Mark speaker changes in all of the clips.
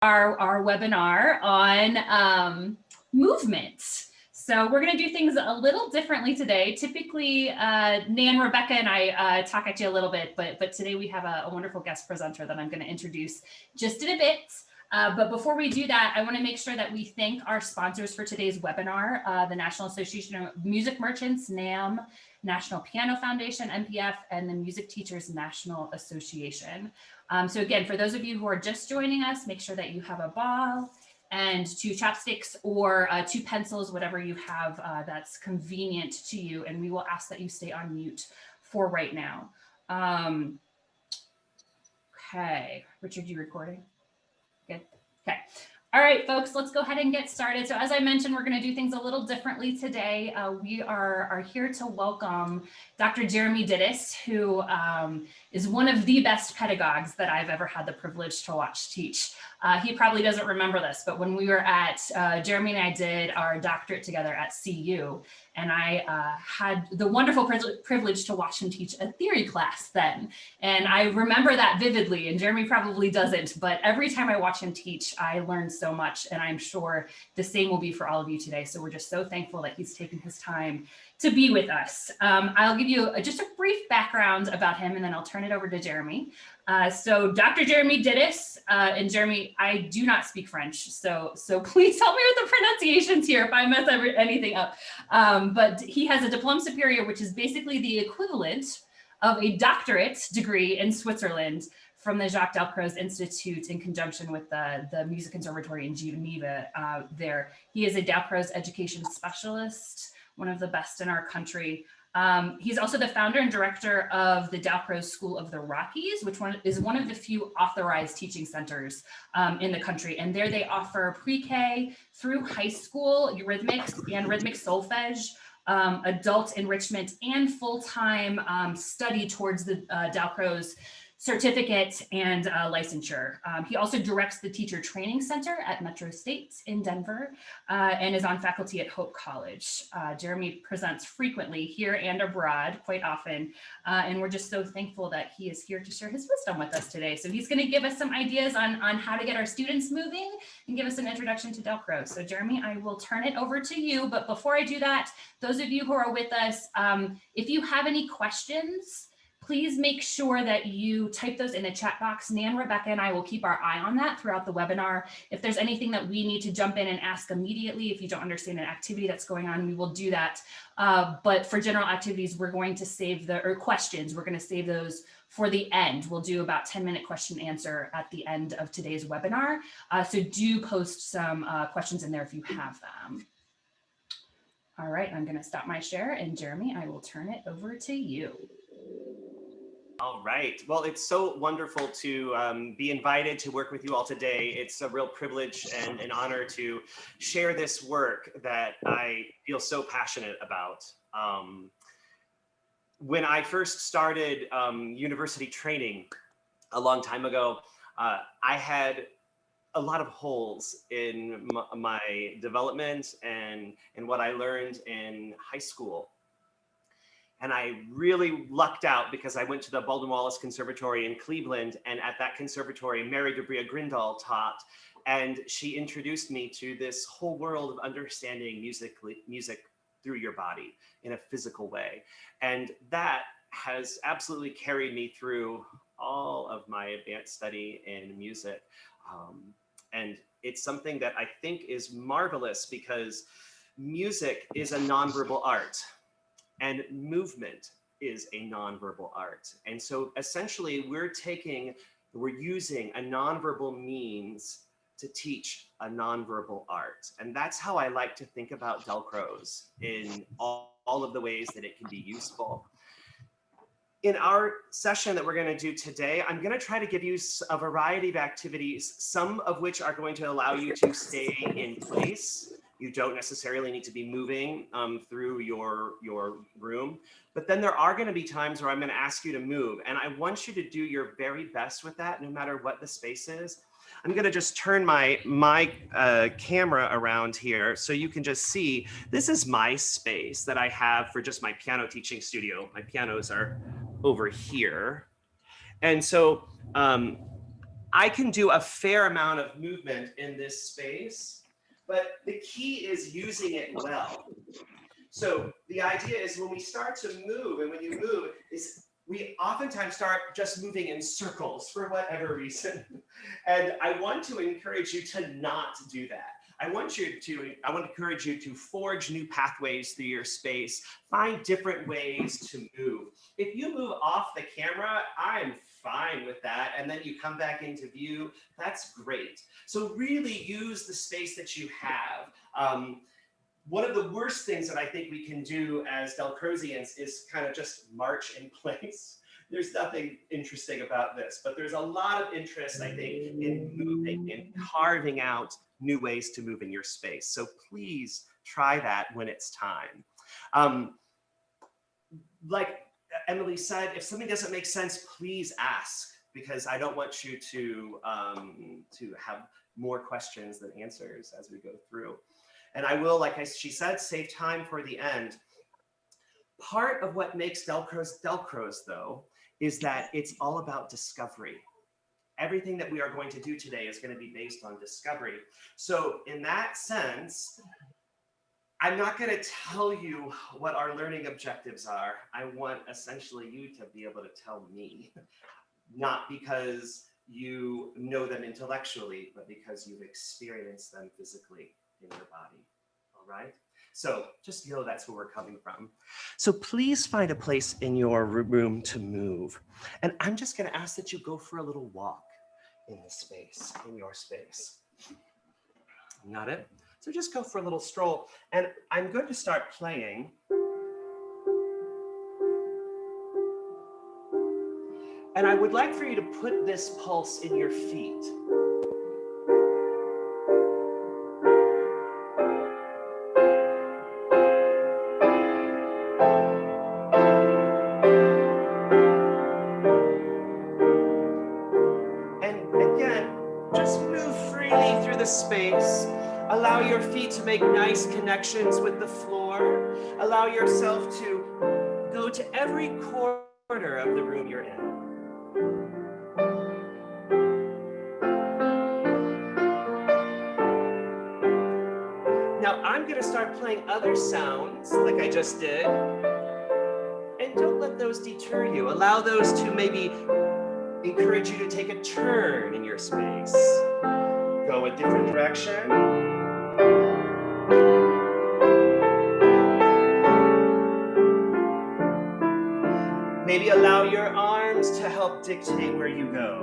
Speaker 1: our webinar on movement. So we're going to do things a little differently today. Typically, Nan, Rebecca, and I talk at you a little bit, but today we have a wonderful guest presenter that I'm going to introduce just in a bit. But before we do that, I want to make sure that we thank our sponsors for today's webinar, the National Association of Music Merchants, NAM, National Piano Foundation, NPF, and the Music Teachers National Association. So again, for those of you who are just joining us, make sure that you have a ball and 2 chopsticks or 2 pencils, whatever you have that's convenient to you. And we will ask that you stay on mute for right now. Okay, Richard, you recording? Good. Okay. All right, folks, let's go ahead and get started. So as I mentioned, we're going to do things a little differently today. We are here to welcome Dr. Jeremy Dittus, who is one of the best pedagogues that I've ever had the privilege to watch teach. He probably doesn't remember this, but when we were at, Jeremy and I did our doctorate together at CU, and I had the wonderful privilege to watch him teach a theory class then. And I remember that vividly, and Jeremy probably doesn't, but every time I watch him teach, I learn so much, and I'm sure the same will be for all of you today. So we're just so thankful that he's taken his time to be with us. I'll give you just a brief background about him, and then I'll turn it over to Jeremy. So Dr. Jeremy Dittus, and Jeremy, I do not speak French, so please help me with the pronunciations here if I mess anything up. But he has a Diplôme Supérieur, which is basically the equivalent of a doctorate degree in Switzerland from the Jacques Dalcroze Institute in conjunction with the Music Conservatory in Geneva there. He is a Dalcroze education specialist, one of the best in our country. He's also the founder and director of the Dalcroze School of the Rockies, which is one of the few authorized teaching centers in the country. And there they offer pre-K through high school rhythmics and rhythmic solfege, adult enrichment, and full-time study towards the Dalcroze certificate and licensure. He also directs the Teacher Training Center at Metro State in Denver and is on faculty at Hope College. Jeremy presents frequently here and abroad quite often, and we're just so thankful that he is here to share his wisdom with us today. So he's going to give us some ideas on how to get our students moving and give us an introduction to Dalcroze. So Jeremy, I will turn it over to you, but before I do that, those of you who are with us, if you have any questions, please make sure that you type those in the chat box. Nan, Rebecca, and I will keep our eye on that throughout the webinar. If there's anything that we need to jump in and ask immediately, if you don't understand an activity that's going on, we will do that. But for general activities, we're going to save or questions, we're going to save those for the end. We'll do about 10-minute question answer at the end of today's webinar. So do post some questions in there if you have them. All right, I'm going to stop my share, and Jeremy, I will turn it over to you.
Speaker 2: All right. Well, it's so wonderful to be invited to work with you all today. It's a real privilege and an honor to share this work that I feel so passionate about. When I first started university training a long time ago, I had a lot of holes in my development and what I learned in high school. And I really lucked out because I went to the Baldwin Wallace Conservatory in Cleveland, and at that conservatory, Mary Gabrielle Grindal taught, and she introduced me to this whole world of understanding music through your body in a physical way. And that has absolutely carried me through all of my advanced study in music. And it's something that I think is marvelous because music is a nonverbal art. And movement is a nonverbal art. And so essentially we're using a nonverbal means to teach a nonverbal art. And that's how I like to think about Dalcroze in all of the ways that it can be useful. In our session that we're going to do today, I'm going to try to give you a variety of activities, some of which are going to allow you to stay in place. You don't necessarily need to be moving through your room, but then there are going to be times where I'm going to ask you to move, and I want you to do your very best with that, no matter what the space is. I'm going to just turn my camera around here so you can just see. This is my space that I have for just my piano teaching studio. My pianos are over here, and so I can do a fair amount of movement in this space, but the key is using it well. So the idea is when we start to move, and when you move, is we oftentimes start just moving in circles for whatever reason. And I want to encourage you to not do that. I want to encourage you to forge new pathways through your space, find different ways to move. If you move off the camera, I'm fine with that. And then you come back into view, that's great. So really use the space that you have. One of the worst things that I think we can do as Dalcrozians is kind of just march in place. There's nothing interesting about this, but there's a lot of interest, I think, in moving and carving out new ways to move in your space. So please try that when it's time. Like Emily said, if something doesn't make sense, please ask, because I don't want you to have more questions than answers as we go through. And I will, she said, save time for the end. Part of what makes Dalcroze, though, is that it's all about discovery. Everything that we are going to do today is going to be based on discovery. So in that sense, I'm not going to tell you what our learning objectives are. I want essentially you to be able to tell me, not because you know them intellectually, but because you've experienced them physically in your body. All right? So just know that's where we're coming from. So please find a place in your room to move. And I'm just going to ask that you go for a little walk in the space, in your space. Got it? So just go for a little stroll. And I'm going to start playing. And I would like for you to put this pulse in your feet. Space. Allow your feet to make nice connections with the floor. Allow yourself to go to every corner of the room you're in. Now I'm going to start playing other sounds like I just did. And don't let those deter you. Allow those to maybe encourage you to take a turn in your space. Go a different direction. Maybe allow your arms to help dictate where you go.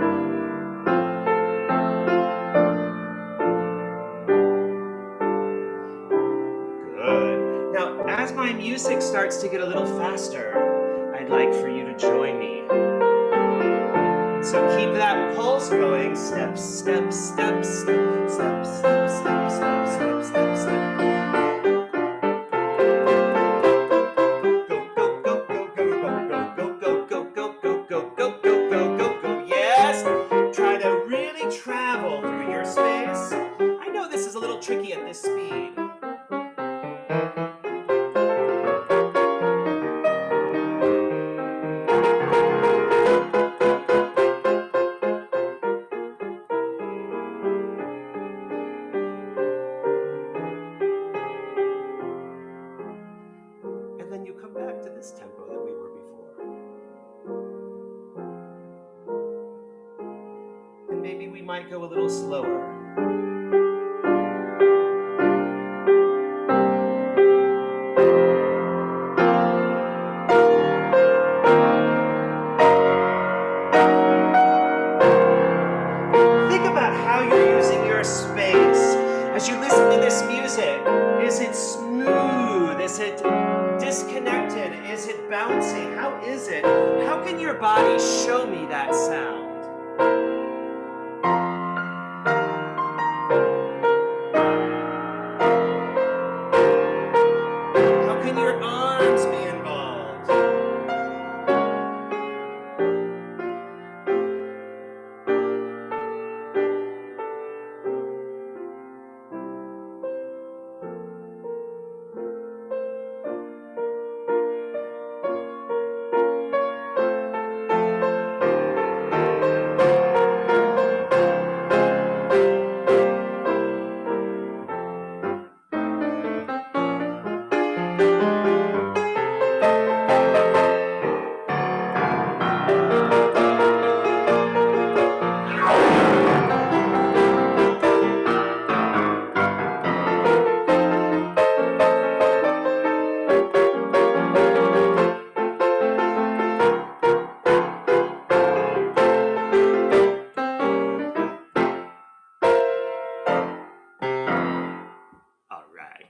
Speaker 2: Good. Now, as my music starts to get a little faster, I'd like for you to join me. So keep that pulse going. Step, step, step, step, step, step, step, step, step, step, step. Go, go, go, go, go, go, go, go, go, go, go, go, go, go, go, go, go. Yes. Try to really travel through your space. I know this is a little tricky at this speed. Tempo that we were before. And maybe we might go a little slower. Think about how you're using your space as you listen to this music. Is it smooth? Is it disconnected? Is it bouncing? How is it? How can your body show me that sound? How can your arms be involved?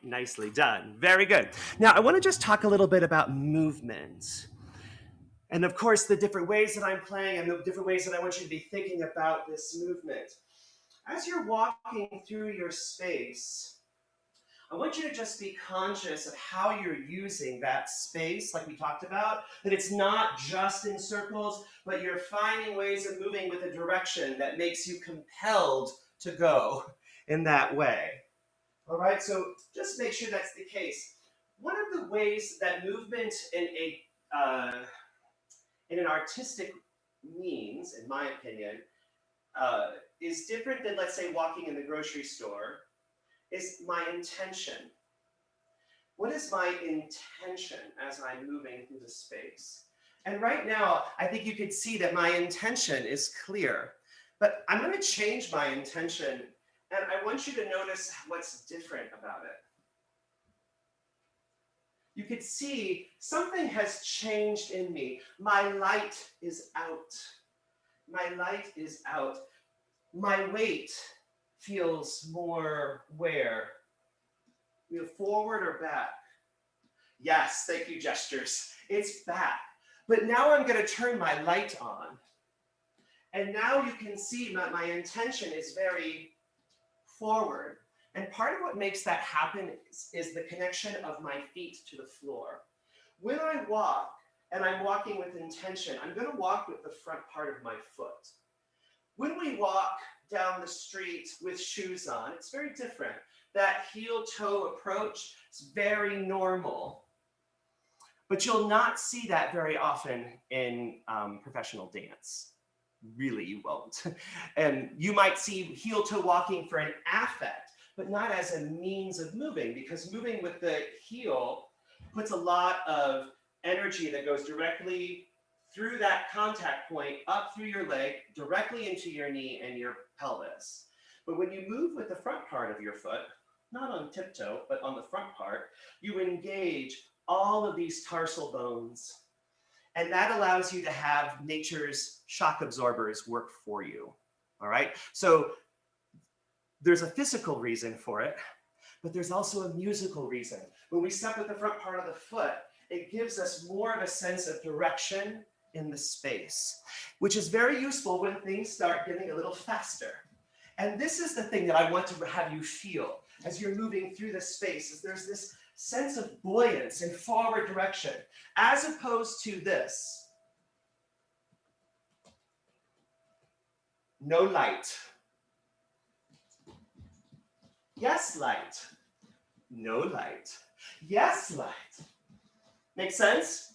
Speaker 2: Nicely done. Very good. Now, I want to just talk a little bit about movement. And of course, the different ways that I'm playing and the different ways that I want you to be thinking about this movement. As you're walking through your space, I want you to just be conscious of how you're using that space, like we talked about, that it's not just in circles, but you're finding ways of moving with a direction that makes you compelled to go in that way. All right, so just make sure that's the case. One of the ways that movement in an artistic means, in my opinion, is different than, let's say, walking in the grocery store, is my intention. What is my intention as I'm moving through the space? And right now, I think you could see that my intention is clear, but I'm going to change my intention, and I want you to notice what's different about it. You could see something has changed in me. My light is out. My light is out. My weight feels more where? Forward or back? Yes, thank you, gestures. It's back. But now I'm going to turn my light on. And now you can see my intention is very forward. And part of what makes that happen is the connection of my feet to the floor. When I walk, and I'm walking with intention, I'm going to walk with the front part of my foot. When we walk down the street with shoes on, it's very different. That heel-toe approach is very normal. But you'll not see that very often in professional dance. Really, you won't. And you might see heel-toe walking for an affect, but not as a means of moving, because moving with the heel puts a lot of energy that goes directly through that contact point, up through your leg, directly into your knee and your pelvis. But when you move with the front part of your foot, not on tiptoe, but on the front part, you engage all of these tarsal bones. And that allows you to have nature's shock absorbers work for you. All right? So there's a physical reason for it, but there's also a musical reason. When we step with the front part of the foot, it gives us more of a sense of direction in the space, which is very useful when things start getting a little faster. And this is the thing that I want to have you feel as you're moving through the space, is there's this sense of buoyance and forward direction, as opposed to this. No light. Yes, light. No light. Yes, light. Make sense?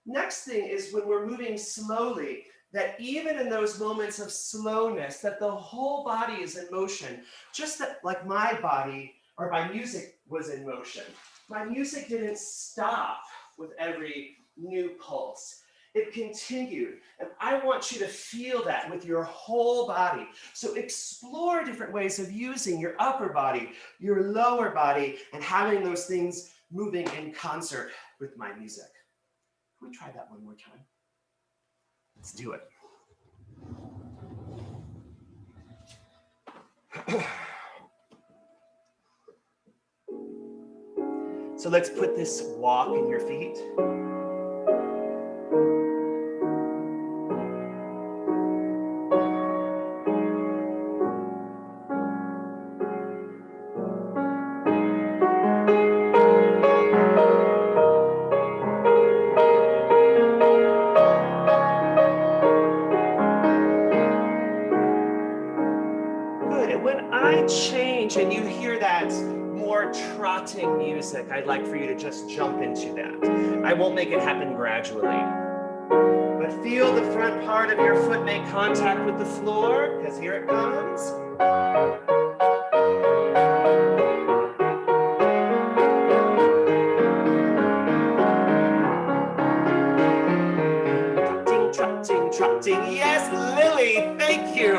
Speaker 2: Next thing is when we're moving slowly, that even in those moments of slowness, that the whole body is in motion, just that like my body or my music was in motion. My music didn't stop with every new pulse. It continued. And I want you to feel that with your whole body. So explore different ways of using your upper body, your lower body, and having those things moving in concert with my music. Can we try that one more time? Let's do it. So let's put this walk in your feet. Good, and when I change and you hear that more trotting music, I'd like for you to just jump into that. I won't make it happen gradually. But feel the front part of your foot make contact with the floor, because here it comes. Trotting, trotting. Yes, Lily, thank you.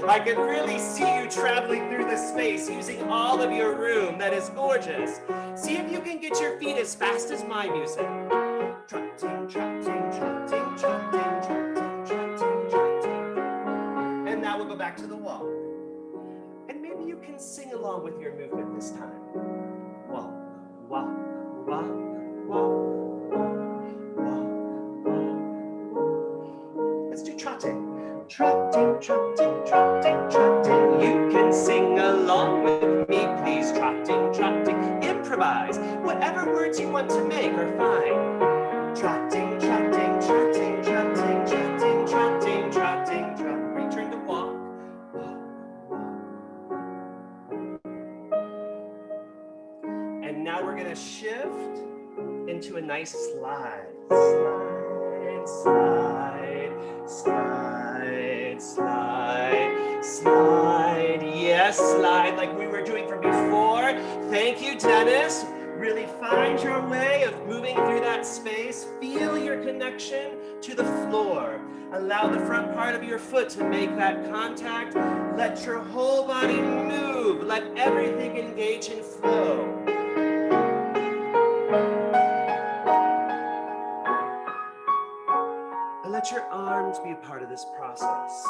Speaker 2: I can really see you traveling through the space using all of your room. That is gorgeous. See if you can get your feet as fast as my music. Trotting, trotting, trotting, trotting, trotting, trotting, trotting. And now we'll go back to the walk. And maybe you can sing along with your movement this time. Walk. walk, walk, walk, walk, walk. Let's do trotting. Trotting, trotting, trotting, trotting. You can sing along with me, please. Trotting, trotting, improvise. Whatever words you want to make are fine. Trotting, trotting, trotting, trotting, trotting, trotting, trotting, trotting. Return to walk, walk, walk. And now we're gonna shift into a nice slide. Slide, slide, slide, slide, slide. Yes, slide like we were doing from before. Thank you, Dennis. Really find your way of moving through that space. Feel your connection to the floor. Allow the front part of your foot to make that contact. Let your whole body move. Let everything engage in flow. And let your arms be a part of this process.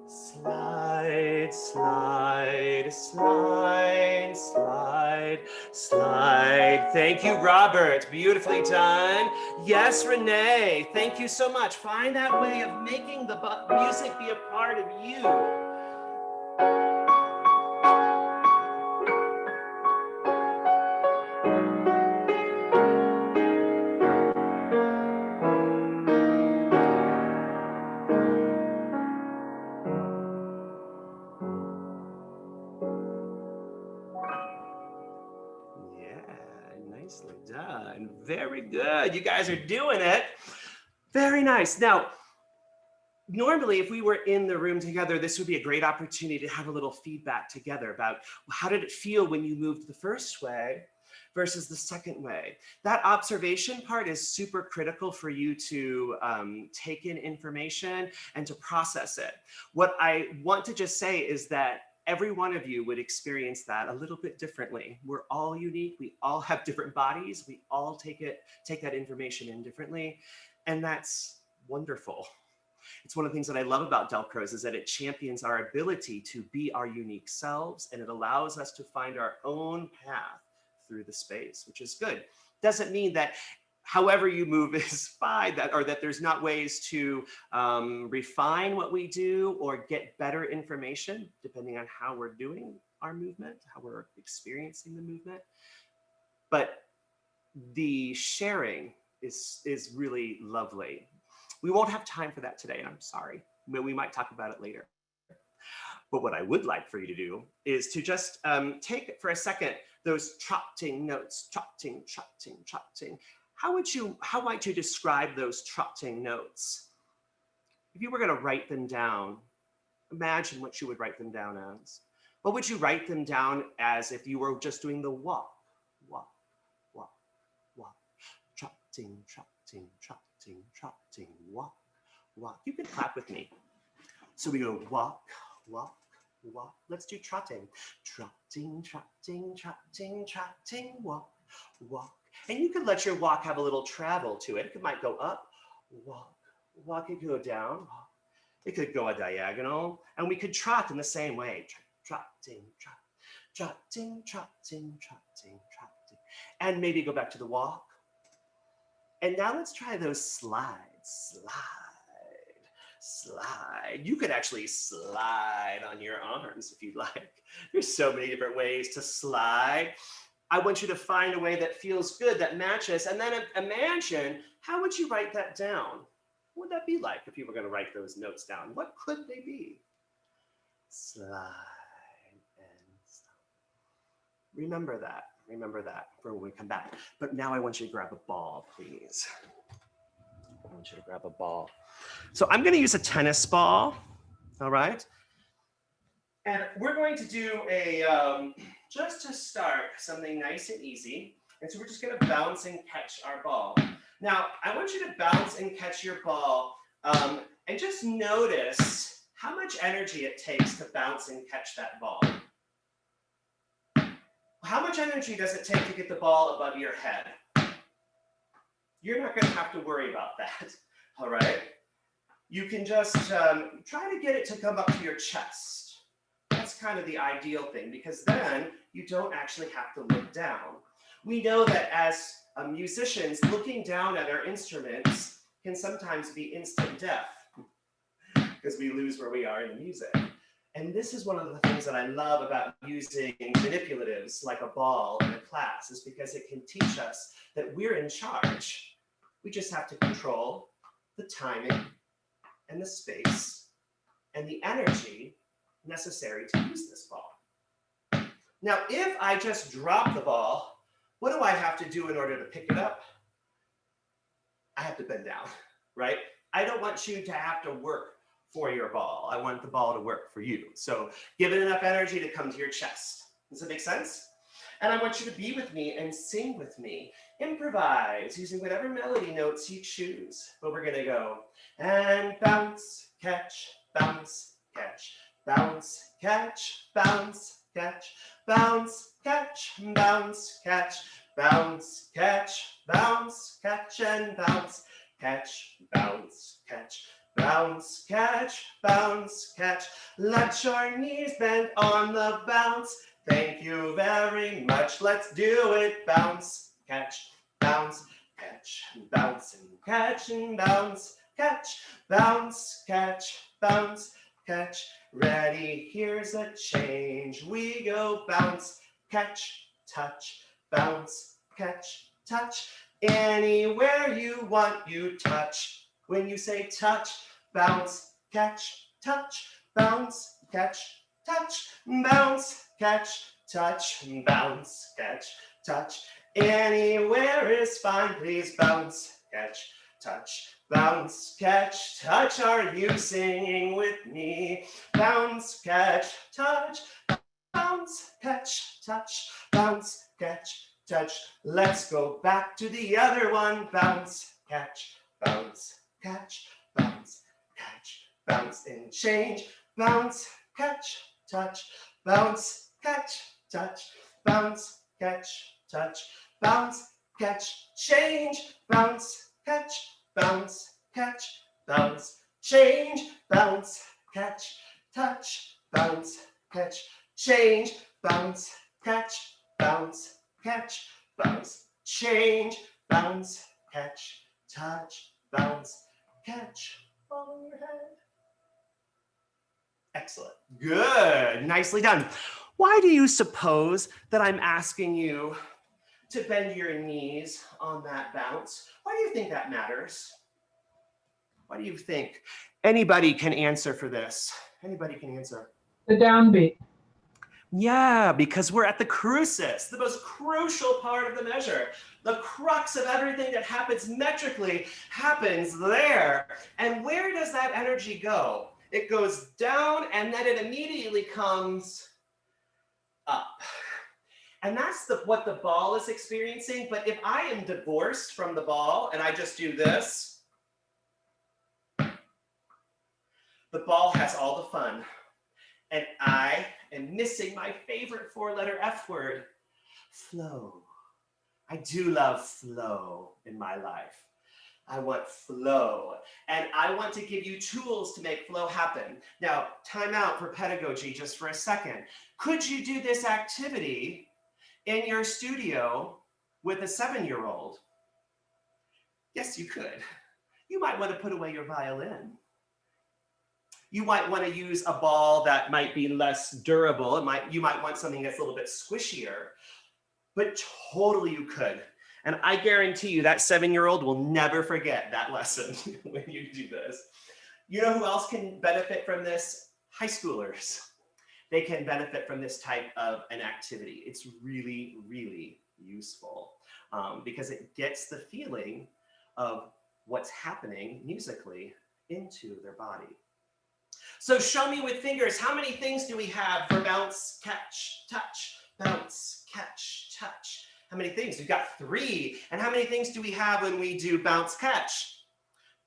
Speaker 2: Slide, slide, slide, slide, slide. Thank you, Robert. Beautifully done. Yes, Renee. Thank you so much. Find that way of making the music be a part of you. Nicely done. Very good. You guys are doing it. Very nice. Now, normally, if we were in the room together, this would be a great opportunity to have a little feedback together about how did it feel when you moved the first way versus the second way. That observation part is super critical for you to take in information and to process it. What I want to just say is that every one of you would experience that a little bit differently. We're all unique. We all have different bodies. We all take that information in differently. And that's wonderful. It's one of the things that I love about Dalcroze is that it champions our ability to be our unique selves, and it allows us to find our own path through the space, which is good. Doesn't mean that however you move is fine, or that there's not ways to refine what we do or get better information, depending on how we're doing our movement, how we're experiencing the movement. But the sharing is really lovely. We won't have time for that today, I'm sorry. We might talk about it later. But what I would like for you to do is to just take for a second those trotting notes, trotting, trotting, trotting. How might you describe those trotting notes? If you were going to write them down, imagine what you would write them down as. What would you write them down as if you were just doing the walk, walk, walk, walk, trotting, trotting, trotting, trotting, walk, walk. You can clap with me. So we go walk, walk, walk. Let's do trotting. Trotting, trotting, trotting, trotting, walk, walk. And you could let your walk have a little travel to it. It might go up, walk, walk. It could go down, walk. It could go a diagonal. And we could trot in the same way. Trotting, trot, trotting, trotting, trotting, trotting. And maybe go back to the walk. And now let's try those slides. Slide, slide. You could actually slide on your arms if you'd like. There's so many different ways to slide. I want you to find a way that feels good, that matches, and then imagine, how would you write that down? What would that be like if you were going to write those notes down? What could they be? Slide and slide. Remember that for when we come back. But now I want you to grab a ball, please. I want you to grab a ball. So I'm going to use a tennis ball, all right? And we're going to do just to start, something nice and easy. And so we're just going to bounce and catch our ball. Now, I want you to bounce and catch your ball and just notice how much energy it takes to bounce and catch that ball. How much energy does it take to get the ball above your head? You're not going to have to worry about that, all right? You can just try to get it to come up to your chest. That's that's kind of the ideal thing, because then you don't actually have to look down. We know that as musicians, looking down at our instruments can sometimes be instant death because we lose where we are in the music. And this is one of the things that I love about using manipulatives like a ball in a class, is because it can teach us that we're in charge. We just have to control the timing and the space and the energy necessary to use this ball. Now, if I just drop the ball, what do I have to do in order to pick it up? I have to bend down, right? I don't want you to have to work for your ball. I want the ball to work for you. So give it enough energy to come to your chest. Does that make sense? And I want you to be with me and sing with me. Improvise using whatever melody notes you choose. But we're gonna go and bounce, catch, bounce, catch, bounce, catch, bounce, catch, bounce, catch, bounce, catch, bounce, catch, bounce, catch, and bounce, catch, bounce, catch, bounce, catch, bounce, catch. Let your knees bend on the bounce. Thank you very much. Let's do it. Bounce, catch, bounce, catch, bounce, and catch, and bounce, catch, bounce, catch, bounce, catch. Ready, here's a change. We go bounce, catch, touch, bounce, catch, touch. Anywhere you want, you touch. When you say touch, bounce, catch, touch, bounce, catch, touch, bounce, catch, touch, bounce, catch, touch. Anywhere is fine, please bounce, catch, touch, bounce, catch, touch. Are you singing with me? Bounce, catch, touch, bounce, catch, touch, bounce, catch, touch. Let's go back to the other one. Bounce, catch, bounce, catch, bounce, catch, bounce, and change. Bounce, catch, touch, bounce, catch, touch, bounce, catch, touch, bounce, catch, change. Bounce, catch, bounce, catch, bounce, change. Bounce, catch, touch, bounce, catch, change. Bounce, catch, bounce, catch, bounce, change. Bounce, catch, touch, bounce, catch. Follow your head. Excellent. Good. Nicely done. Why do you suppose that I'm asking you to bend your knees on that bounce? Why do you think that matters? Why do you think? Anybody can answer for this. Anybody can answer.
Speaker 3: The downbeat.
Speaker 2: Yeah, because we're at the crucis, the most crucial part of the measure. The crux of everything that happens metrically happens there. And where does that energy go? It goes down and then it immediately comes up. And that's what the ball is experiencing. But if I am divorced from the ball and I just do this, the ball has all the fun. And I am missing my favorite four-letter F word, flow. I do love flow in my life. I want flow. And I want to give you tools to make flow happen. Now, time out for pedagogy just for a second. Could you do this activity in your studio with a 7-year-old? Yes, you could. You might want to put away your violin. You might want to use a ball that might be less durable. You might want something that's a little bit squishier, but totally you could. And I guarantee you that 7-year-old will never forget that lesson when you do this. You know who else can benefit from this? High schoolers. They can benefit from this type of an activity. It's really, really useful because it gets the feeling of what's happening musically into their body. So show me with fingers, how many things do we have for bounce, catch, touch, bounce, catch, touch? How many things? We've got 3. And how many things do we have when we do bounce, catch?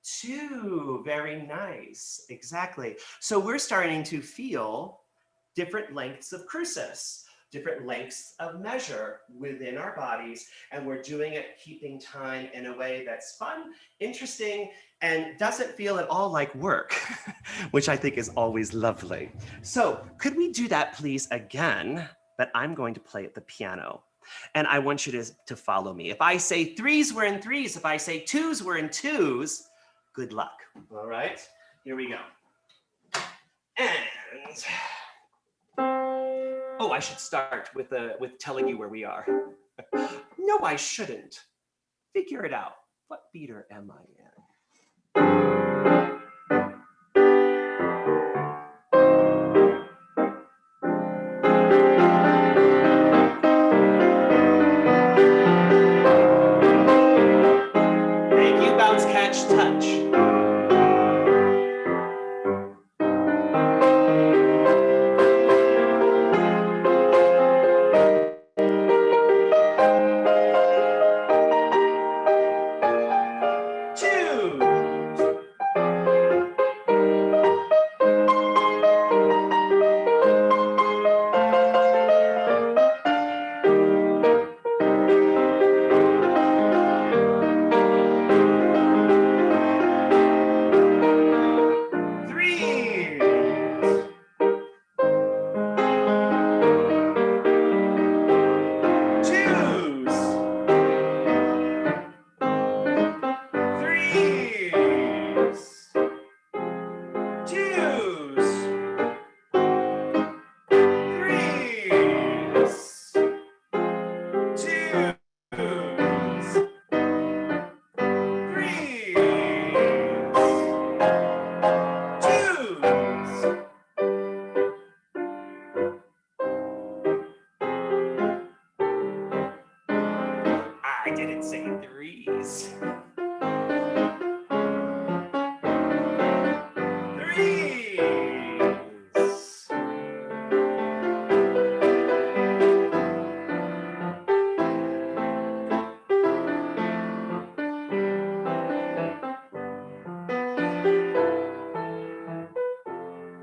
Speaker 2: 2. Very nice. Exactly. So we're starting to feel different lengths of crucis. different lengths of measure within our bodies, and we're doing it keeping time in a way that's fun, interesting, and doesn't feel at all like work, which I think is always lovely. So could we do that please again? But I'm going to play at the piano, and I want you to follow me. If I say threes, we're in threes. If I say twos, we're in twos. Good luck. All right, here we go. And oh, I should start with telling you where we are. No, I shouldn't. Figure it out. What beater am I in? Thank you, bounce, catch, touch. I didn't say threes. Threes.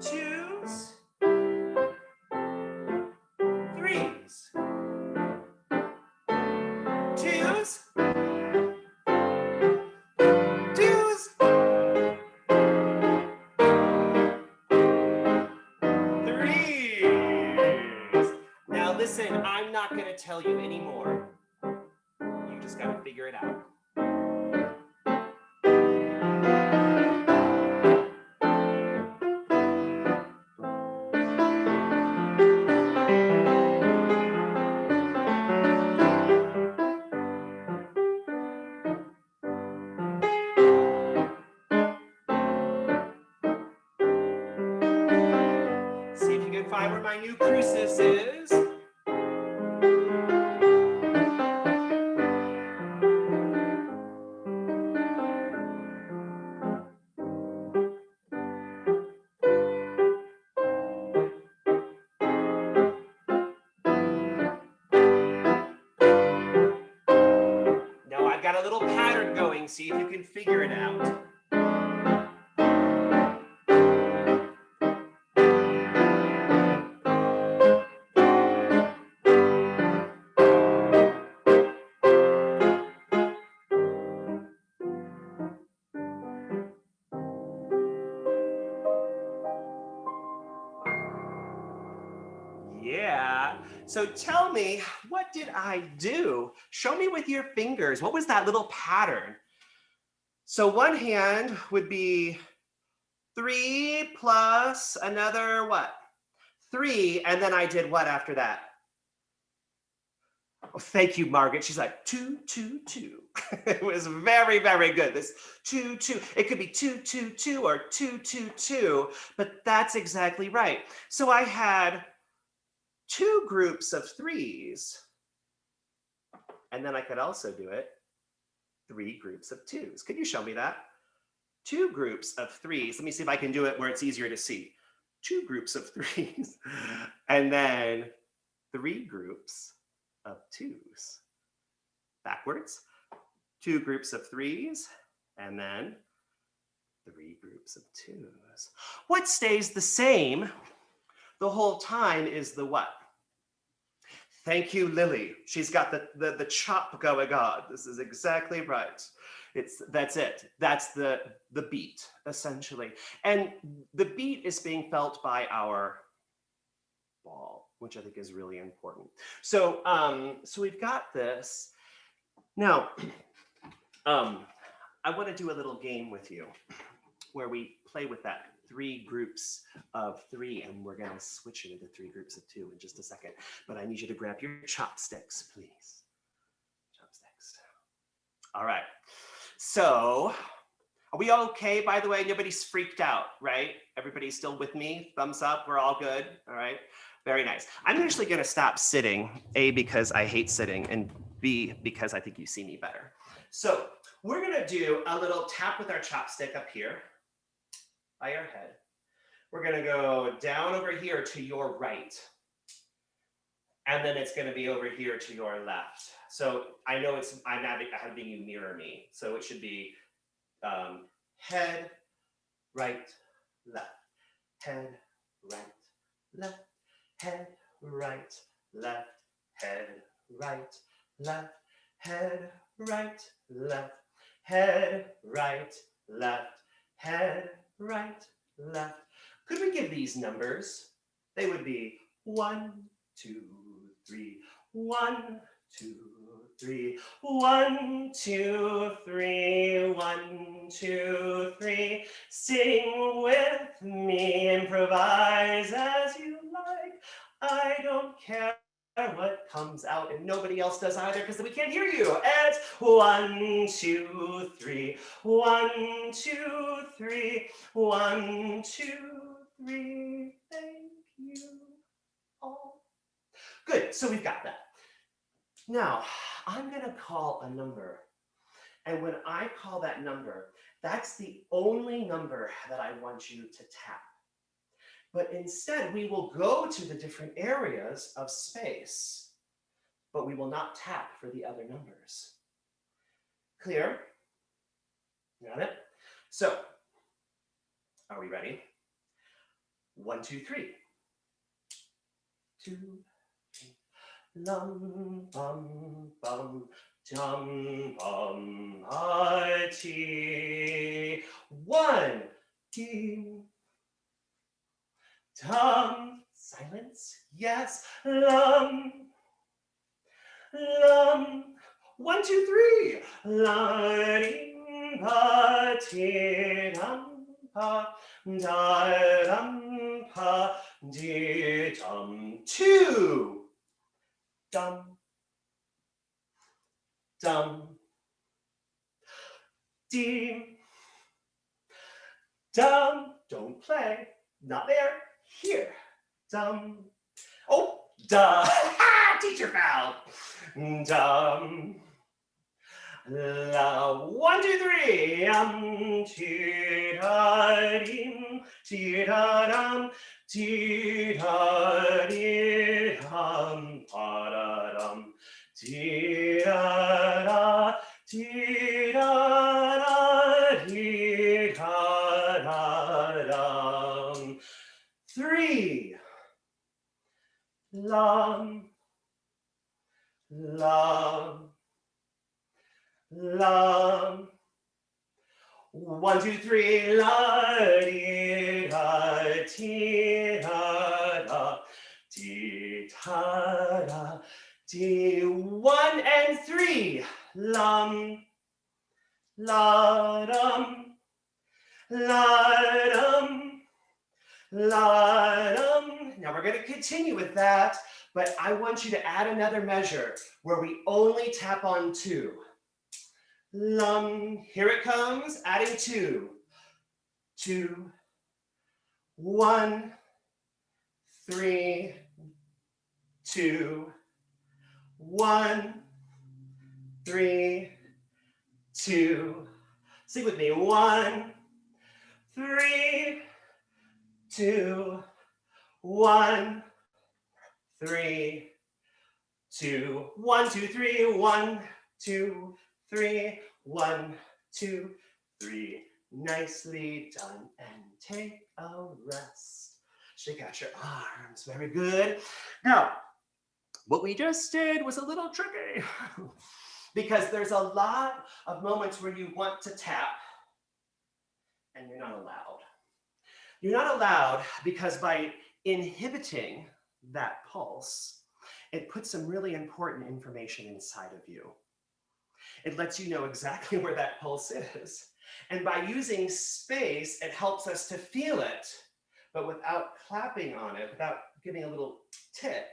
Speaker 2: Twos. Threes. Twos. Twos. Threes. Now listen, I'm not going to tell you anymore. You just got to figure it out. See if you can find where my new crucis is. Now I've got a little pattern going. See if you can figure it out. Yeah. So tell me, what did I do? Show me with your fingers. What was that little pattern? So one hand would be 3 plus another what? 3, and then I did what after that? Oh, thank you, Margaret. She's like 2, 2, 2. It was very, very good. This 2, 2. It could be 2, 2, 2 or 2, 2, 2, but that's exactly right. So I had 2 groups of threes, and then I could also do it 3 groups of twos. Could you show me that? 2 groups of threes. Let me see if I can do it where it's easier to see. 2 groups of threes, and then 3 groups of twos. Backwards. 2 groups of threes, and then 3 groups of twos. What stays the same the whole time is the what? Thank you, Lily. She's got the chop going on. This is exactly right. That's it. That's the beat, essentially. And the beat is being felt by our ball, which I think is really important. So so we've got this. Now, I want to do a little game with you where we play with that 3 groups of 3, and we're going to switch it into 3 groups of 2 in just a second. But I need you to grab your chopsticks, please. Chopsticks. All right. So, are we okay, by the way? Nobody's freaked out, right? Everybody's still with me? Thumbs up. We're all good. All right. Very nice. I'm actually going to stop sitting, A, because I hate sitting, and B, because I think you see me better. So, we're going to do a little tap with our chopstick up here by your head. We're going to go down over here to your right. And then it's going to be over here to your left. So I know I'm having you mirror me. So it should be head, right, left, head, right, left, head, right, left, head, right, left, head, right, left, head, right, left, head, right, left. Could we give these numbers? They would be 1, 2, 3, 1, 2, 3, 1, 2, 3, 1, 2, 3. Sing with me, improvise as you like. I don't care what comes out, and nobody else does either because we can't hear you. It's 1, 2, 3, 1, 2, 3, 1, 2, 3. Thank you all. Good, so we've got that. Now, I'm going to call a number. And when I call that number, that's the only number that I want you to tap. But instead, we will go to the different areas of space, but we will not tap for the other numbers. Clear? Got it? So, are we ready? 1, 2, 3. 2, 3. Lum, bum, bum, dum, bum, I-T. 1, ding, dum, silence, yes, lum, lum, 1, 2, 3, la-ding, pa-ti, dum, pa, da-dum, pa, di, dum, 2. Dum, dum, dim, dum, don't play, not there, here, dum, oh, duh, teacher foul, dum, la, 1, 2, 3, ti-da-dim, ti-da-dum, ti-da-di-dum, pa-da-dum, ti-da-da, ti-da-da, ti-da-da-dum. 3, lum, lum, lum. 1, 2, 3, la-di-da-ti-da-da, ti-da-da, ti. 1 and 3, lum, la-dum, la-dum, la-dum. Now we're going to continue with that, but I want you to add another measure where we only tap on 2. Lum, here it comes, adding 2, 2, 1, 3, 2, 1, 3, 2. Sing with me, 1, 3, 2, 1, 3, 2, 1, 2, 3, 1, 2, 3, 1, 2, 3. Nicely done. And take a rest. Shake out your arms. Very good. Now, What we just did was a little tricky because there's a lot of moments where you want to tap and you're not allowed. You're not allowed because by inhibiting that pulse, it puts some really important information inside of you. It lets you know exactly where that pulse is. And by using space, it helps us to feel it, but without clapping on it, without giving a little tick,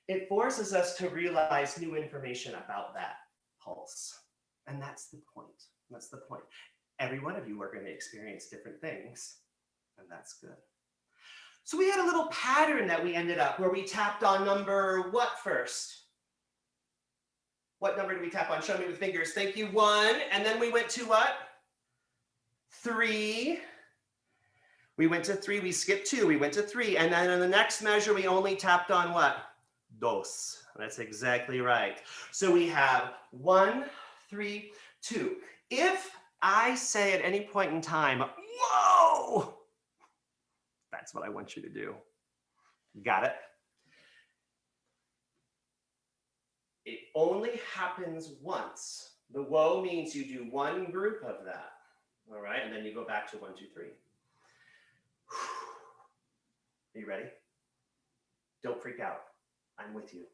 Speaker 2: it forces us to realize new information about that pulse. And that's the point. That's the point. Every one of you are going to experience different things, and that's good. So we had a little pattern that we ended up where we tapped on number what first? What number did we tap on? Show me with fingers. Thank you. 1. And then we went to what? 3. We went to 3. We skipped 2. We went to 3. And then in the next measure, we only tapped on what? Dos. That's exactly right. So we have 1, 3, 2. If I say at any point in time, whoa, that's what I want you to do. Got it? It only happens once. The whoa means you do one group of that. All right, and then you go back to 1, 2, 3. Are you ready? Don't freak out. I'm with you.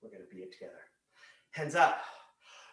Speaker 2: We're going to be it together. Hands up.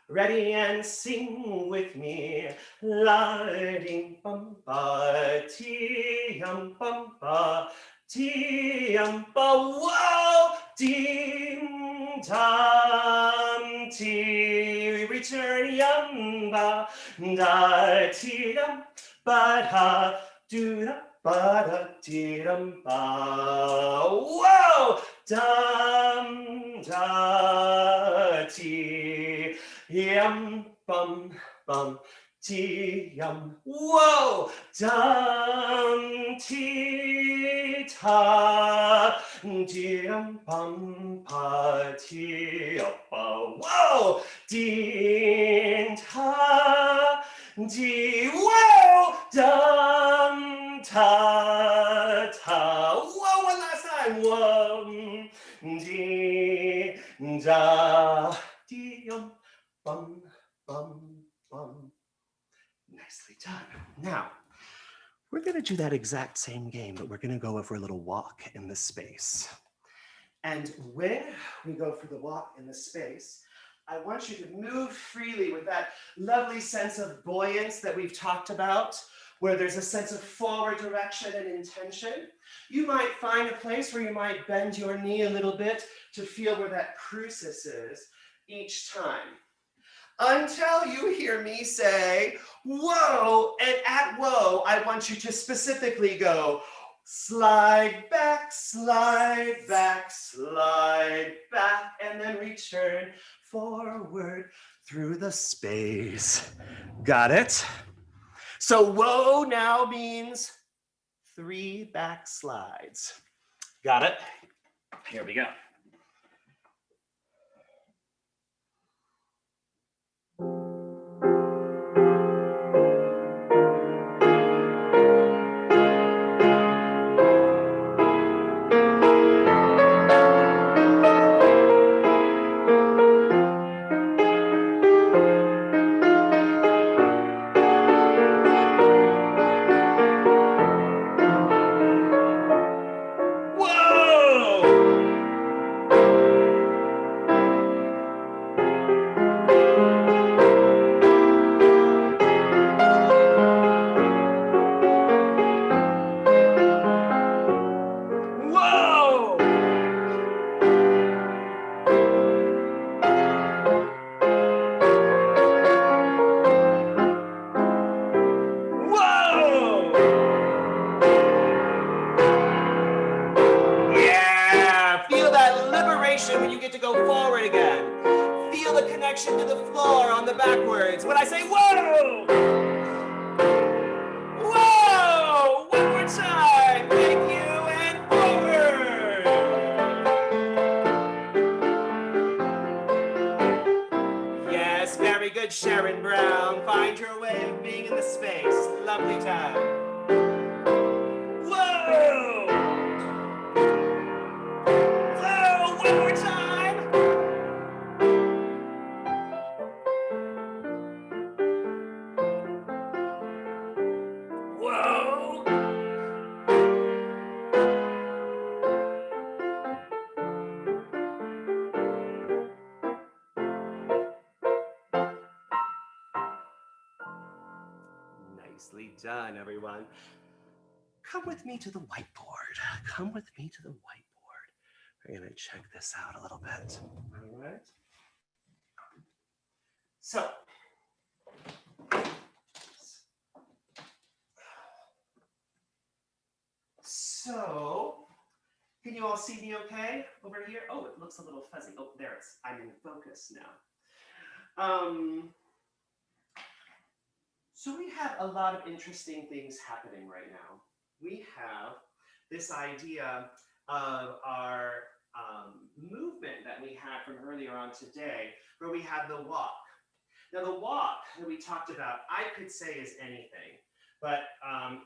Speaker 2: Ready and sing with me. La ding bum ba ti yum bum ba ti yum ba whoa ding dum ti. Return yum ba da ti yum ba da do da ba da ti dum ba. Whoa dum da ti. Yum bum bum ti yum. Whoa dum ti ta ti yum bum pa ti yum. Whoa din ta di. Whoa dum ta ta. Whoa, one last time. Whoa di da di yum. Bum, bum, bum. Nicely done. Now, we're going to do that exact same game, but we're going to go over a little walk in the space. And when we go for the walk in the space, I want you to move freely with that lovely sense of buoyance that we've talked about, where there's a sense of forward direction and intention. You might find a place where you might bend your knee a little bit to feel where that crucis is each time. Until you hear me say, whoa, and at whoa, I want you to specifically go, slide back, slide back, slide back, and then return forward through the space. Got it? So whoa now means 3 back slides. Got it? Here we go. When you get to go forward again. Feel the connection to the floor on the backwards. When I say whoa! Whoa! One more time. Thank you, and forward. Yes, very good, Sharon Brown. Find your way of being in the space. Lovely time. Whoa! Whoa! One more time. Nicely done, everyone. Come with me to the whiteboard. Come with me to the whiteboard. We're going to check this out a little bit. All right. So, can you all see me okay over here? Oh, it looks a little fuzzy. Oh, there it's, I'm in focus now. So we have a lot of interesting things happening right now. We have this idea of our movement that we had from earlier on today, where we have the walk. Now the walk that we talked about, I could say is anything, but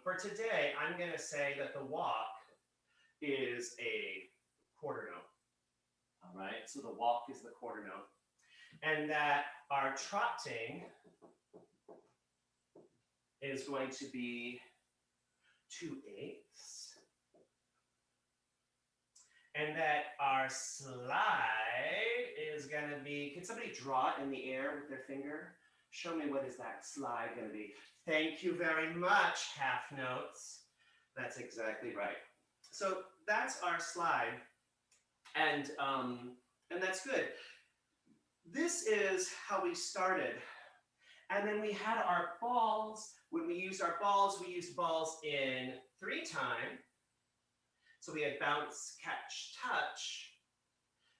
Speaker 2: for today, I'm gonna say that the walk is a quarter note, all right? So the walk is the quarter note, and that our trotting is going to be 2/8, and that our slide is going to be, can somebody draw it in the air with their finger? Show me, what is that slide going to be? Thank you very much, half notes. That's exactly right. So that's our slide, and that's good. This is how we started. And then we had our balls. When we used our balls, we used balls in 3 time. So we had bounce, catch, touch.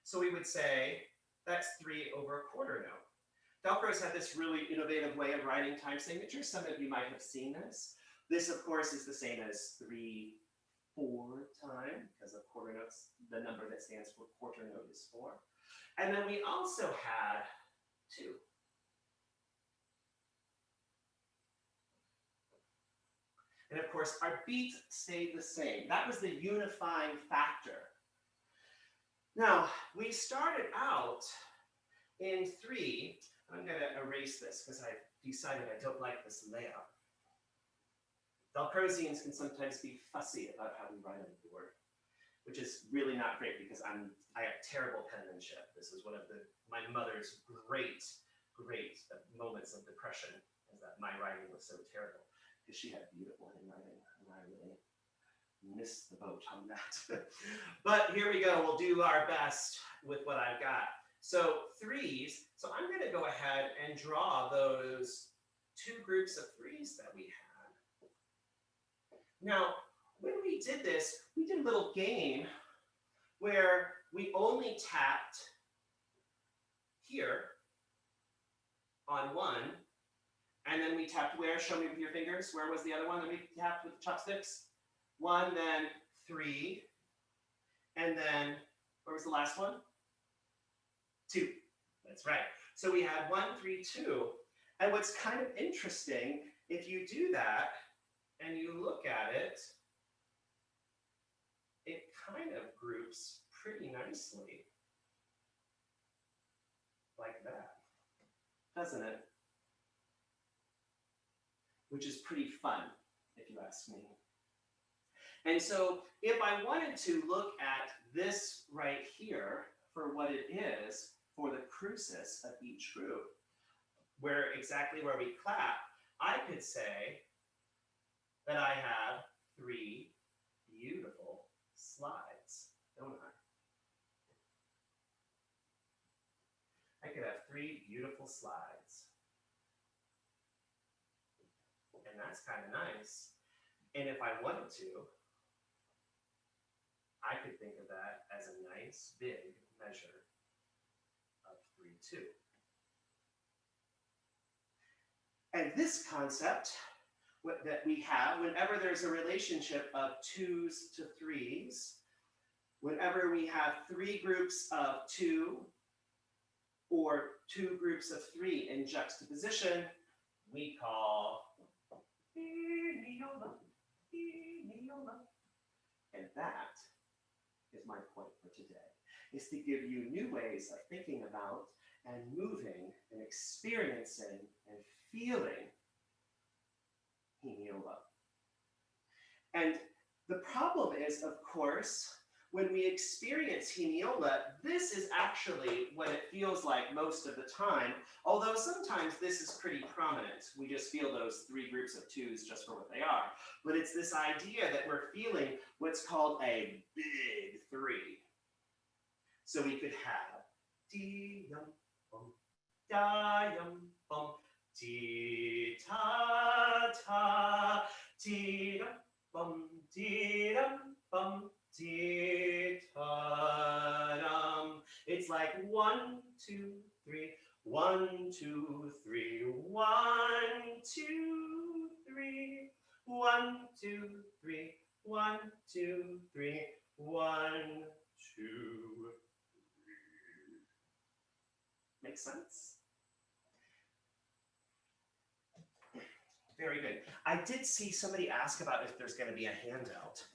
Speaker 2: So we would say that's 3 over a quarter note. Dalcroze had this really innovative way of writing time signatures. Some of you might have seen this. This, of course, is the same as 3/4 time, because a quarter note's the number that stands for quarter note is 4. And then we also had 2. And of course, our beat stayed the same. That was the unifying factor. Now, we started out in 3. I'm going to erase this because I decided I don't like this layout. Dalcrozians can sometimes be fussy about how we write on the board, which is really not great because I have terrible penmanship. This is one of my mother's great moments of depression, is that my writing was so terrible, because she had beautiful handwriting, and I really missed the boat on that. But here we go. We'll do our best with what I've got. So 3s. So I'm going to go ahead and draw those 2 groups of 3s that we had. Now, when we did this, we did a little game where we only tapped here on 1. And then we tapped where? Show me with your fingers. Where was the other one that we tapped with the chopsticks? 1, then 3. And then, where was the last one? 2. That's right. So we had 1, 3, 2. And what's kind of interesting, if you do that and you look at it, it kind of groups pretty nicely like that, doesn't it? Which is pretty fun, if you ask me. And so if I wanted to look at this right here for what it is for the crucis of each group, exactly where we clap, I could say that I have 3 beautiful slides, don't I? I could have 3 beautiful slides. And that's kind of nice. And if I wanted to, I could think of that as a nice big measure of 3/2. And this concept that we have, whenever there's a relationship of 2s to 3s, whenever we have 3 groups of 2 or 2 groups of 3 in juxtaposition, we call and that is my point for today, is to give you new ways of thinking about and moving and experiencing and feeling Hiniola. And the problem is, of course, when we experience hemiola, this is actually what it feels like most of the time, although sometimes this is pretty prominent. We just feel those three groups of twos just for what they are. But it's this idea that we're feeling what's called a big three. So we could have dee-yum, bum, da-yum, bum, dee-ta-ta, dee-dum, bum, dee-dum, bum, dee-ta-dum. It's like 1, 2, 3, 1, 2, 3, 1, 2, 3, 1, 2, 3, 1, 2, 3, 1, 2. Make sense? Very good. I did see somebody ask about if there's going to be a handout.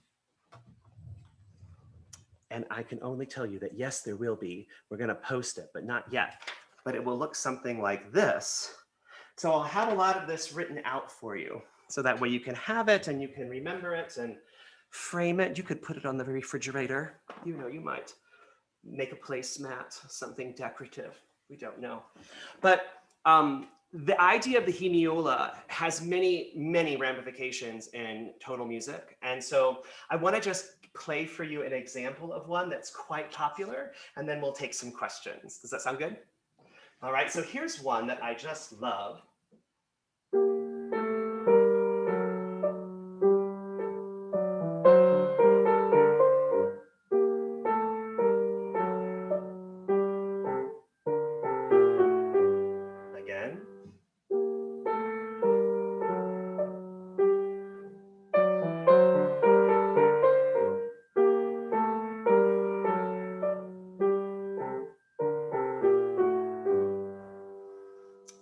Speaker 2: And I can only tell you that yes, there will be. We're going to post it, but not yet. But it will look something like this. So I'll have a lot of this written out for you. So that way you can have it and you can remember it and frame it. You could put it on the refrigerator. You know, you might make a placemat, something decorative. We don't know. But the idea of the hemiola has many, many ramifications in tonal music. And so I want to just play for you an example of one that's quite popular, and then we'll take some questions. Does that sound good? All right, so here's one that I just love. Again.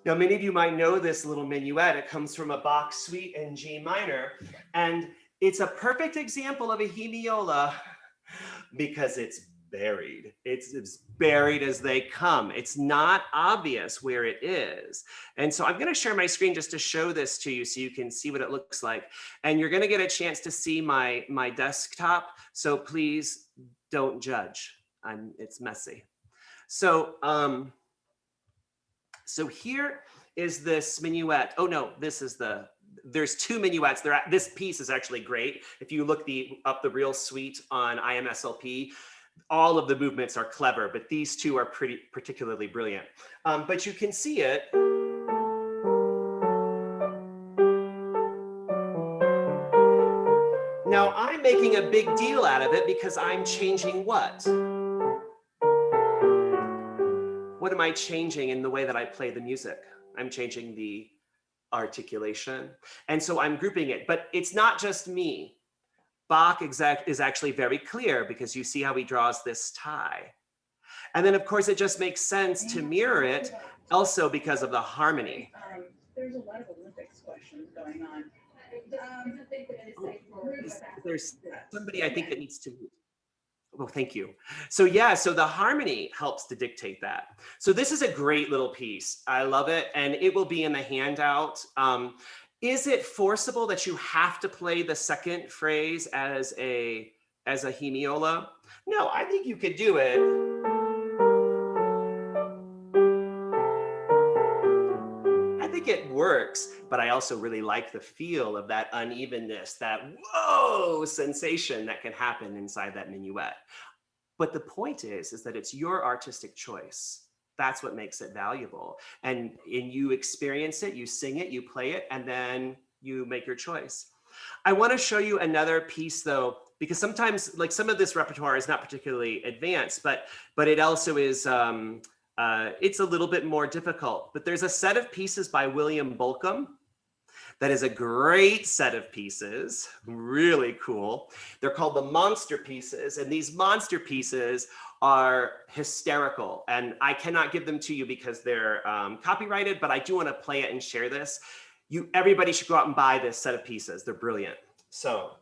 Speaker 2: Now, many of you might know this little minuet. It comes from a Bach suite in G minor, and it's a perfect example of a hemiola because it's buried. It's as buried as they come. It's not obvious where it is. And so I'm going to share my screen just to show this to you so you can see what it looks like. And you're going to get a chance to see my desktop. So please don't judge. It's messy. So, so here is this minuet. Oh no, this is there's two minuets. This piece is actually great. If you look up the real suite on IMSLP, all of the movements are clever, but these two are particularly brilliant. But you can see it. Now I'm making a big deal out of it because I'm changing what? What am I changing in the way that I play the music? I'm changing the articulation. And so I'm grouping it, but it's not just me. Bach is actually very clear because you see how he draws this tie. And then of course it just makes sense to mirror it also because of the harmony.
Speaker 3: There's a lot of Olympics questions going on.
Speaker 2: There's somebody I think that needs to. Well, thank you. So yeah, so the harmony helps to dictate that. So this is a great little piece. I love it, and it will be in the handout. Is it forcible that you have to play the second phrase as a hemiola? No, I think you could do it. I think it works, but I also really like the feel of that unevenness, that whoa sensation that can happen inside that minuet. But the point is that it's your artistic choice. That's what makes it valuable. And you experience it, you sing it, you play it, and then you make your choice. I want to show you another piece though, because sometimes like some of this repertoire is not particularly advanced, but it also is, it's a little bit more difficult. But there's a set of pieces by William Bolcom that is a great set of pieces, really cool. They're called the monster pieces, and these monster pieces are hysterical, and I cannot give them to you because they're copyrighted, but I do want to play it and share this. Everybody should go out and buy this set of pieces. They're brilliant. So.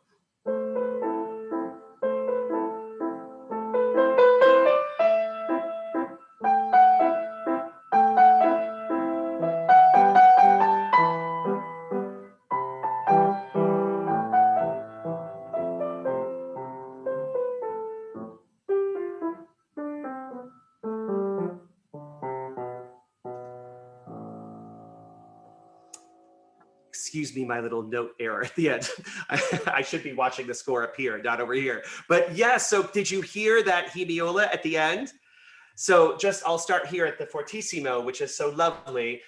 Speaker 2: excuse me, my little note error at the end. I should be watching the score up here, not over here. But yes, so did you hear that hemiola at the end? So just, I'll start here at the fortissimo, which is so lovely.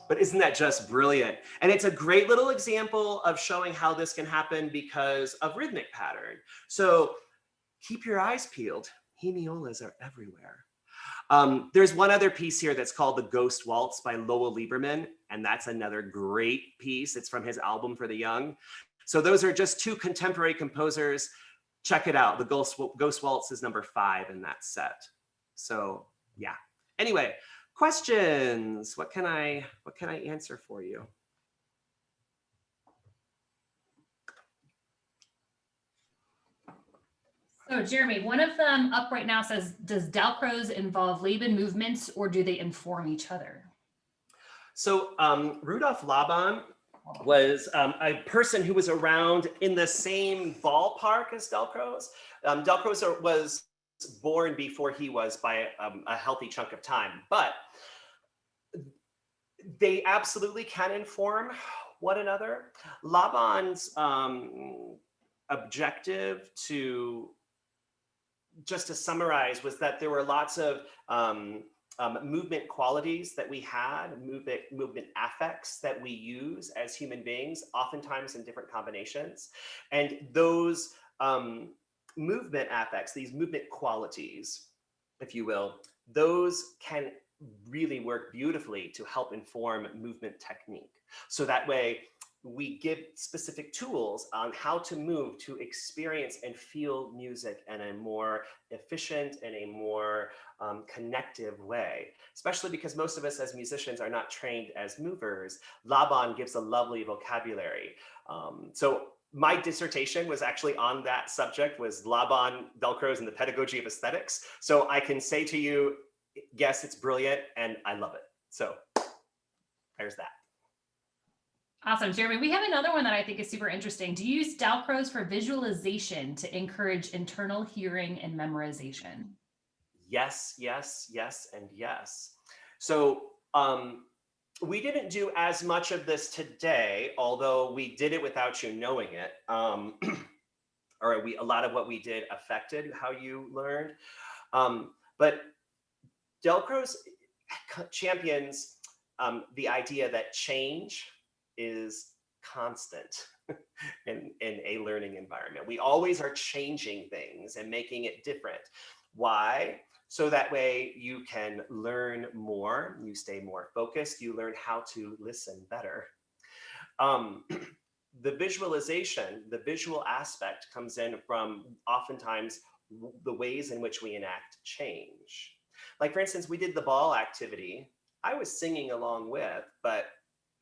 Speaker 2: But isn't that just brilliant? And it's a great little example of showing how this can happen because of rhythmic pattern. So keep your eyes peeled. Hemiolas are everywhere. There's one other piece here that's called The Ghost Waltz by Lowell Lieberman, and that's another great piece. It's from his album For the Young. So those are just two contemporary composers. Check it out. The Ghost Waltz is number 5 in that set. So yeah. Anyway, questions. What can I answer for you?
Speaker 1: So Jeremy, one of them up right now says, does Dalcroze involve Laban movements or do they inform each other? So
Speaker 2: Rudolf Laban was a person who was around in the same ballpark as Dalcroze. Dalcroze was born before he was by a healthy chunk of time, but they absolutely can inform one another. Laban's objective just to summarize, was that there were lots of movement qualities that we had, movement affects that we use as human beings, oftentimes in different combinations. And those movement affects, these movement qualities, if you will, those can really work beautifully to help inform movement technique. So that way, we give specific tools on how to move to experience and feel music in a more efficient and a more connective way, especially because most of us as musicians are not trained as movers. Laban gives a lovely vocabulary. So my dissertation was actually on that subject, was Laban, Dalcroze, and the Pedagogy of Aesthetics. So I can say to you, yes, it's brilliant and I love it. So there's that.
Speaker 1: Awesome, Jeremy. We have another one that I think is super interesting. Do you use Dalcroze for visualization to encourage internal hearing and memorization?
Speaker 2: Yes, yes, yes, and yes. So we didn't do as much of this today, although we did it without you knowing it. Or a lot of what we did affected how you learned. But Dalcroze champions the idea that change is constant in a learning environment. We always are changing things and making it different. Why? So that way you can learn more, you stay more focused, you learn how to listen better. The visualization, the visual aspect comes in from oftentimes the ways in which we enact change. Like for instance, we did the ball activity. I was singing along with, but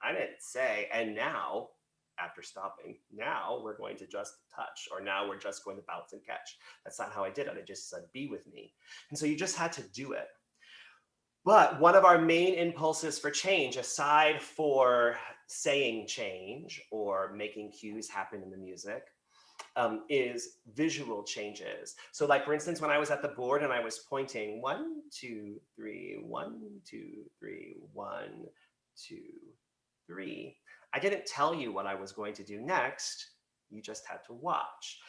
Speaker 2: I didn't say, and now, after stopping, now we're going to just touch, or now we're just going to bounce and catch. That's not how I did it. I just said, be with me. And so you just had to do it. But one of our main impulses for change, aside for saying change or making cues happen in the music, is visual changes. So like, for instance, when I was at the board and I was pointing 1, 2, 3, 1, 2, 3, 1, 2, 3. I didn't tell you what I was going to do next. You just had to watch.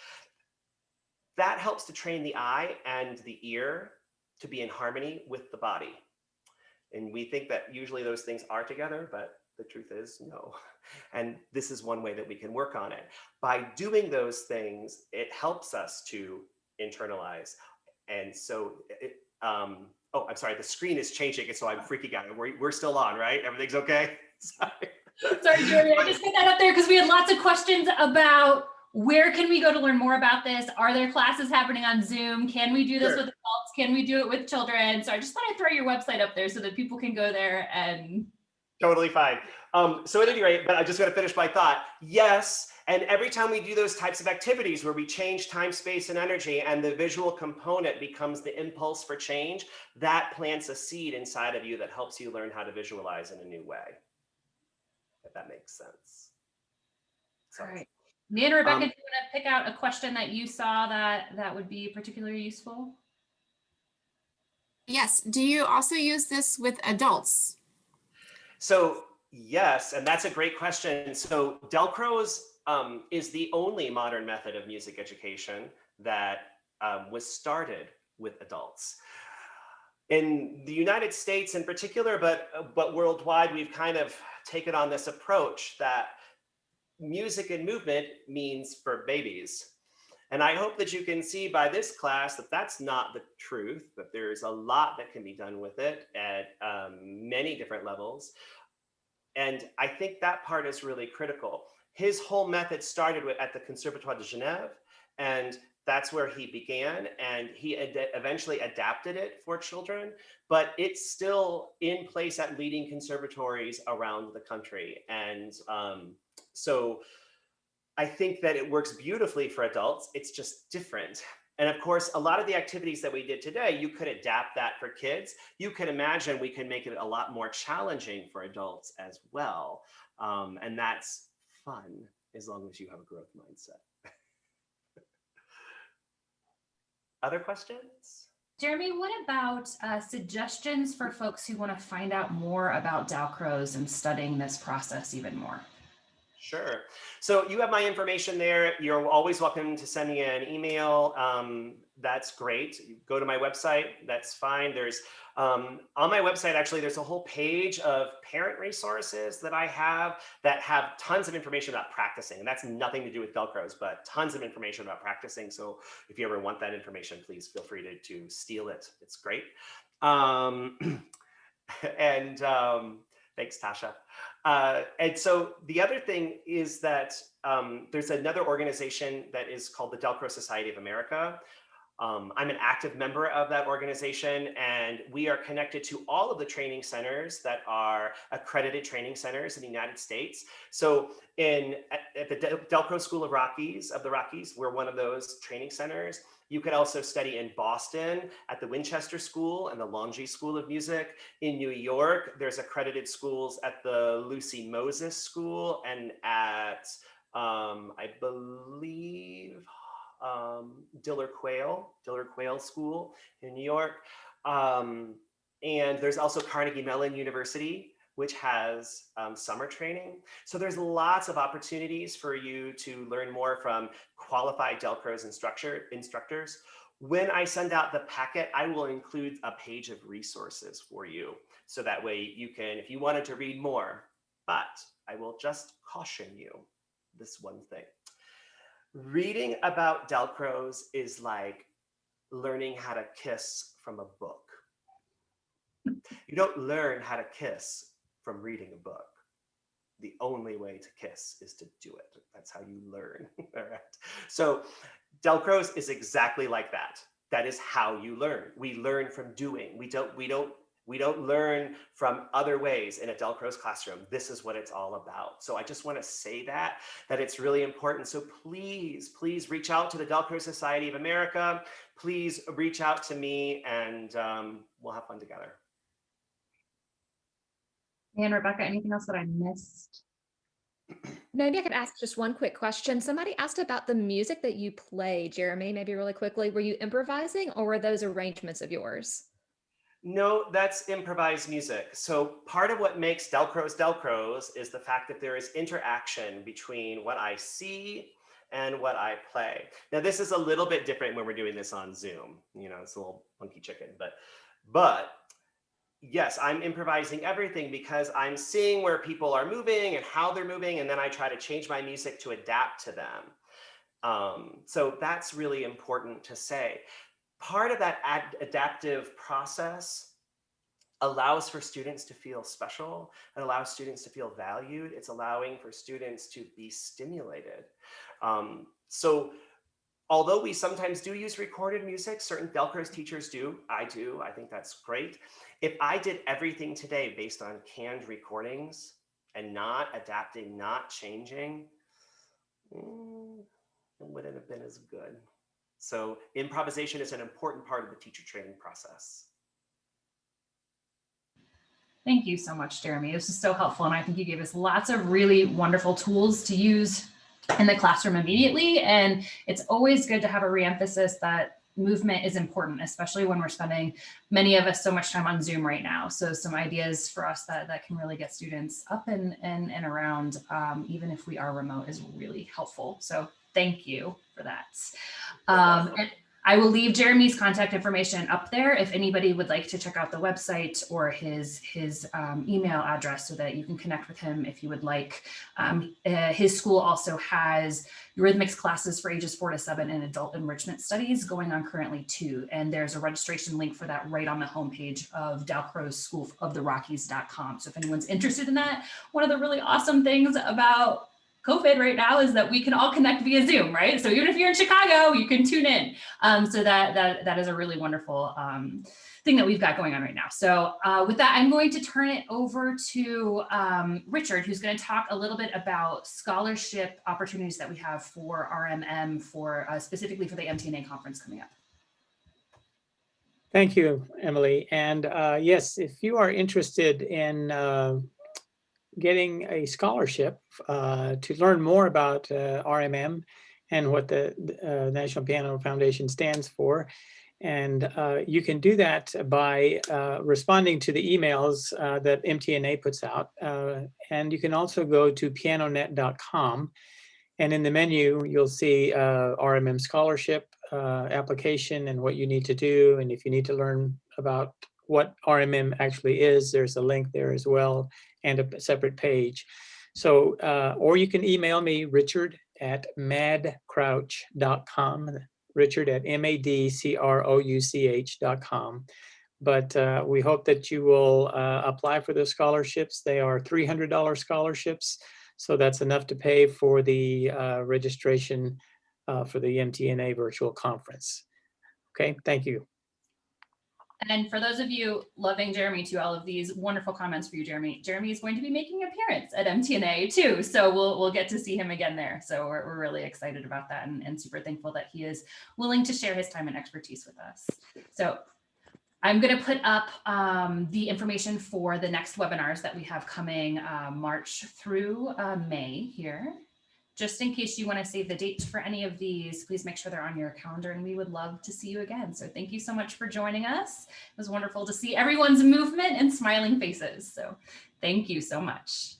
Speaker 2: That helps to train the eye and the ear to be in harmony with the body. And we think that usually those things are together, but the truth is no. And this is one way that we can work on it. By doing those things, it helps us to internalize. And so, oh, I'm sorry, the screen is changing, and so I'm freaking out. We're still on, right? Everything's okay? Sorry.
Speaker 1: Sorry, Jeremy, I just put that up there because we had lots of questions about where can we go to learn more about this? Are there classes happening on Zoom? Can we do this with adults? Can we do it with children? So I just thought I'd throw your website up there so that people can go there and...
Speaker 2: Totally fine. So at any rate, but I just got to finish my thought. Yes, and every time we do those types of activities where we change time, space, and energy, and the visual component becomes the impulse for change, that plants a seed inside of you that helps you learn how to visualize in a new way. If that makes sense.
Speaker 1: All right. Me and Rebecca, do you want to pick out a question that you saw that would be particularly useful?
Speaker 4: Yes. Do you also use this with adults?
Speaker 2: So yes, and that's a great question. So Dalcroze is the only modern method of music education that was started with adults. In the United States in particular, but worldwide, we've kind of taken on this approach that music and movement means for babies. And I hope that you can see by this class that that's not the truth, that there's a lot that can be done with it at many different levels. And I think that part is really critical. His whole method started at the Conservatoire de Genève, and that's where he began, and he eventually adapted it for children, but it's still in place at leading conservatories around the country. And so I think that it works beautifully for adults. It's just different. And of course, a lot of the activities that we did today, you could adapt that for kids. You can imagine we can make it a lot more challenging for adults as well. And that's fun as long as you have a growth mindset. Other questions?
Speaker 1: Jeremy, what about suggestions for folks who want to find out more about Dalcroze and studying this process even more?
Speaker 2: Sure. So you have my information there. You're always welcome to send me an email. That's great. You go to my website. That's fine. There's on my website, actually, there's a whole page of parent resources that I have that have tons of information about practicing. And that's nothing to do with Dalcroze, but tons of information about practicing. So if you ever want that information, please feel free to steal it. It's great. Thanks, Tasha. And so the other thing is that there's another organization that is called the Dalcroze Society of America. I'm an active member of that organization, and we are connected to all of the training centers that are accredited training centers in the United States. So at the Dalcroze School of the Rockies, we're one of those training centers. You could also study in Boston at the Winchester School and the Longy School of Music. In New York, there's accredited schools at the Lucy Moses School and at, I believe, Diller Quayle School in New York. And there's also Carnegie Mellon University, which has summer training. So there's lots of opportunities for you to learn more from qualified Dalcroze instructors. When I send out the packet, I will include a page of resources for you. So that way you can, if you wanted to read more, but I will just caution you this one thing. Reading about Dalcroze is like learning how to kiss from a book. You don't learn how to kiss from reading a book. The only way to kiss is to do it. That's how you learn. All right. So Dalcroze is exactly like that. That is how you learn. We learn from doing. We don't learn from other ways in a Dalcroze classroom. This is what it's all about. So I just want to say that it's really important. So please reach out to the Dalcroze Society of America. Please reach out to me, and we'll have fun together.
Speaker 1: And Rebecca, anything else that I missed?
Speaker 5: Maybe I could ask just one quick question. Somebody asked about the music that you play, Jeremy, maybe really quickly. Were you improvising, or were those arrangements of yours?
Speaker 2: No, that's improvised music. So part of what makes Dalcroze is the fact that there is interaction between what I see and what I play. Now, this is a little bit different when we're doing this on Zoom. You know, it's a little funky chicken, but yes, I'm improvising everything because I'm seeing where people are moving and how they're moving, and then I try to change my music to adapt to them. So that's really important to say. Part of that adaptive process allows for students to feel special. It allows students to feel valued. It's allowing for students to be stimulated. So although we sometimes do use recorded music, certain Dalcroze teachers do. I think that's great. If I did everything today based on canned recordings and not adapting, not changing, it wouldn't have been as good. So improvisation is an important part of the teacher training process.
Speaker 1: Thank you so much, Jeremy. This is so helpful. And I think you gave us lots of really wonderful tools to use in the classroom immediately. And it's always good to have a reemphasis that movement is important, especially when we're spending, many of us, so much time on Zoom right now. So some ideas for us that can really get students up and around, even if we are remote, is really helpful. So thank you for that. And I will leave Jeremy's contact information up there if anybody would like to check out the website or his email address so that you can connect with him if you would like. His school also has rhythmics classes for ages 4 to 7 and adult enrichment studies going on currently too. And there's a registration link for that right on the homepage of Dalcroze School of the Rockies.com. So if anyone's interested in that, one of the really awesome things about COVID right now is that we can all connect via Zoom, right? So even if you're in Chicago, you can tune in. So that is a really wonderful thing that we've got going on right now. So with that, I'm going to turn it over to Richard, who's going to talk a little bit about scholarship opportunities that we have for RMM for specifically for the MTNA conference coming up.
Speaker 6: Thank you, Emily. And yes, if you are interested in getting a scholarship to learn more about RMM and what the National Piano Foundation stands for. And you can do that by responding to the emails that MTNA puts out. And you can also go to pianonet.com. And in the menu, you'll see RMM scholarship application and what you need to do. And if you need to learn about what RMM actually is, there's a link there as well, and a separate page. So, or you can email me, richard@madcrouch.com, richard@madcrouch.com. But we hope that you will apply for those scholarships. They are $300 scholarships. So that's enough to pay for the registration for the MTNA virtual conference. Okay, thank you.
Speaker 1: And for those of you loving Jeremy too, all of these wonderful comments for you, Jeremy. Jeremy is going to be making an appearance at MTNA too. So we'll get to see him again there. So we're really excited about that and super thankful that he is willing to share his time and expertise with us. So I'm going to put up the information for the next webinars that we have coming March through May here. Just in case you want to save the dates for any of these, please make sure they're on your calendar and we would love to see you again. So thank you so much for joining us. It was wonderful to see everyone's movement and smiling faces. So thank you so much.